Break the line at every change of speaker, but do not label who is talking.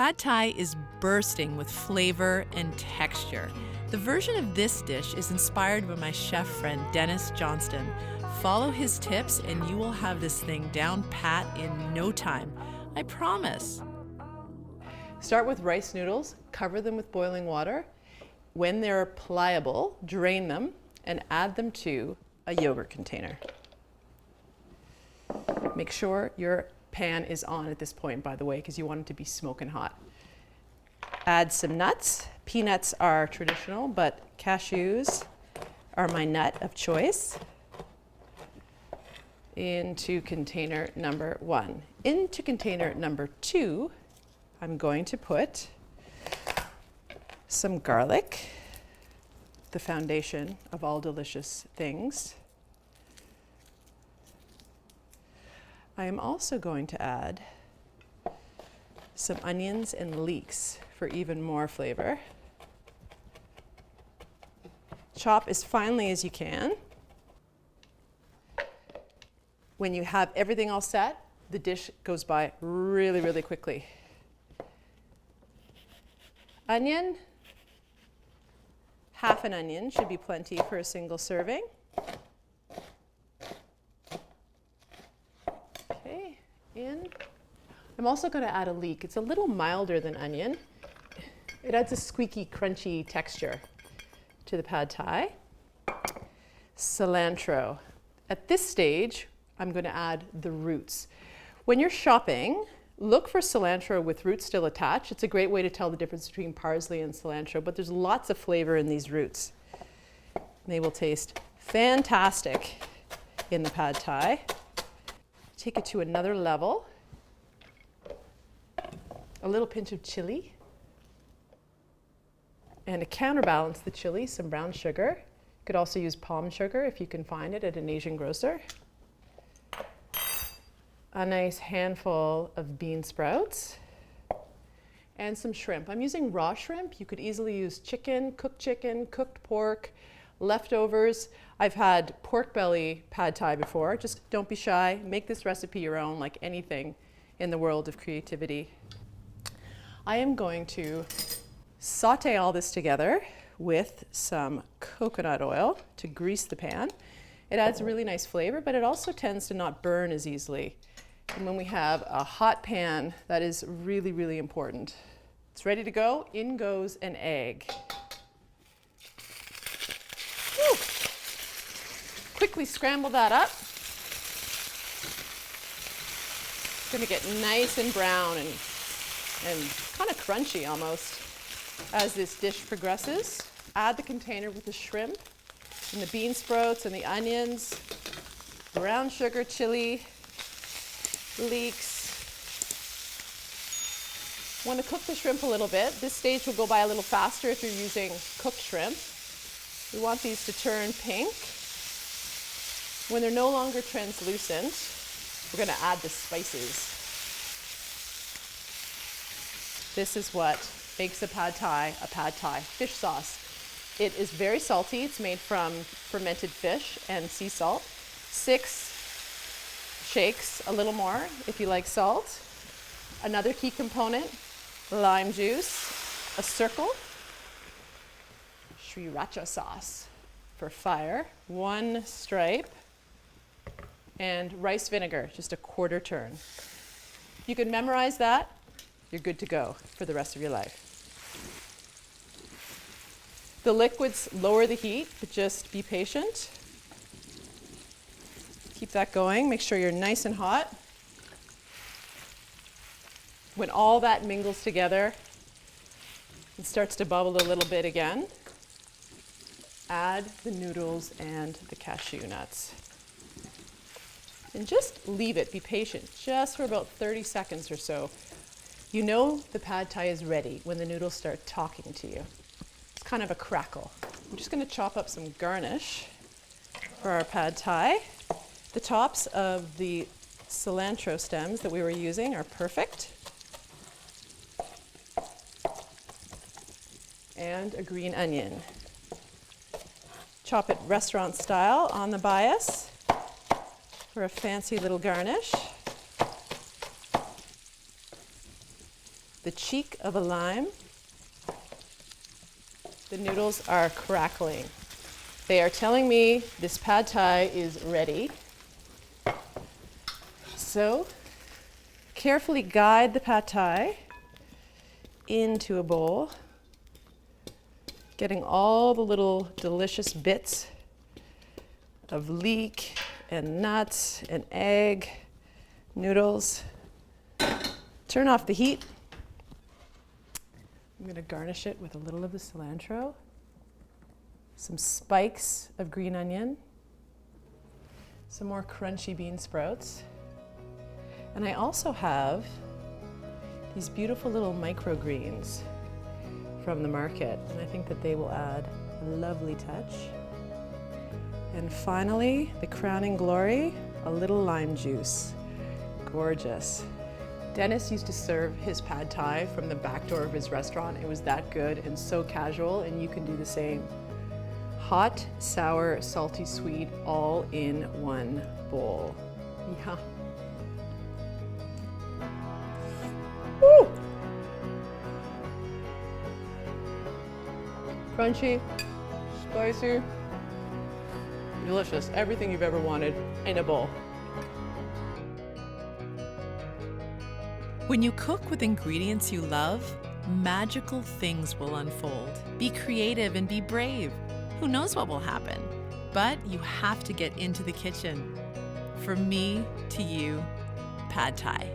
Pad Thai is bursting with flavor and texture. The version of this dish is inspired by my chef friend Dennis Johnston. Follow his tips and you will have this thing down pat in no time. I promise. Start with rice noodles, cover them with boiling water. When they're pliable, drain them and add them to a yogurt container. Make sure your pan is on at this point, by the way, because you want it to be smoking hot. Add some nuts. Peanuts are traditional, but cashews are my nut of choice. Into container number 1. Into container number 2, I'm going to put some garlic, the foundation of all delicious things. I am also going to add some onions and leeks for even more flavor. Chop as finely as you can. When you have everything all set, the dish goes by really, really quickly. Onion, half an onion should be plenty for a single serving. Okay, in. I'm also going to add a leek. It's a little milder than onion. It adds a squeaky, crunchy texture to the pad thai. Cilantro. At this stage, I'm going to add the roots. When you're shopping, look for cilantro with roots still attached. It's a great way to tell the difference between parsley and cilantro, but there's lots of flavor in these roots. They will taste fantastic in the pad thai. Take it to another level. A little pinch of chili. And to counterbalance the chili, some brown sugar. You could also use palm sugar if you can find it at an Asian grocer. A nice handful of bean sprouts. And some shrimp. I'm using raw shrimp. You could easily use chicken, cooked pork, leftovers. I've had pork belly pad thai before. Just don't be shy. Make this recipe your own, like anything in the world of creativity. I am going to saute all this together with some coconut oil to grease the pan. It adds a really nice flavor, but it also tends to not burn as easily. And when we have a hot pan, that is really, really important. It's ready to go. In goes an egg. Whew. Quickly scramble that up. It's going to get nice and brown and kind of crunchy almost as this dish progresses. Add the container with the shrimp and the bean sprouts and the onions, brown sugar, chili, leeks. Want to cook the shrimp a little bit. This stage will go by a little faster if you're using cooked shrimp. We want these to turn pink. When they're no longer translucent, we're going to add the spices. This is what makes a pad thai fish sauce. It is very salty. It's made from fermented fish and sea salt. 6 shakes, a little more if you like salt. Another key component, lime juice, a circle, sriracha sauce for fire, 1 stripe, and rice vinegar, just a 1/4 turn. You can memorize that. You're good to go for the rest of your life. The liquids lower the heat, but just be patient. Keep that going. Make sure you're nice and hot. When all that mingles together, it starts to bubble a little bit again. Add the noodles and the cashew nuts. And just leave it, be patient, just for about 30 seconds or so. You know the pad thai is ready when the noodles start talking to you. It's kind of a crackle. I'm just going to chop up some garnish for our pad thai. The tops of the cilantro stems that we were using are perfect. And a green onion. Chop it restaurant style on the bias for a fancy little garnish. the cheek of a lime. The noodles are crackling. They are telling me this pad thai is ready. So, carefully guide the pad thai into a bowl, getting all the little delicious bits of leek and nuts and egg, noodles. Turn off the heat. I'm going to garnish it with a little of the cilantro, some spikes of green onion, some more crunchy bean sprouts, and I also have these beautiful little microgreens from the market, and I think that they will add a lovely touch. And finally, the crowning glory, a little lime juice. Gorgeous. Dennis used to serve his pad thai from the back door of his restaurant. It was that good and so casual, and you can do the same. Hot, sour, salty, sweet, all in one bowl. Yeah. Woo! Crunchy, spicy, delicious. Everything you've ever wanted in a bowl.
When you cook with ingredients you love, magical things will unfold. Be creative and be brave. Who knows what will happen? But you have to get into the kitchen. From me to you, pad thai.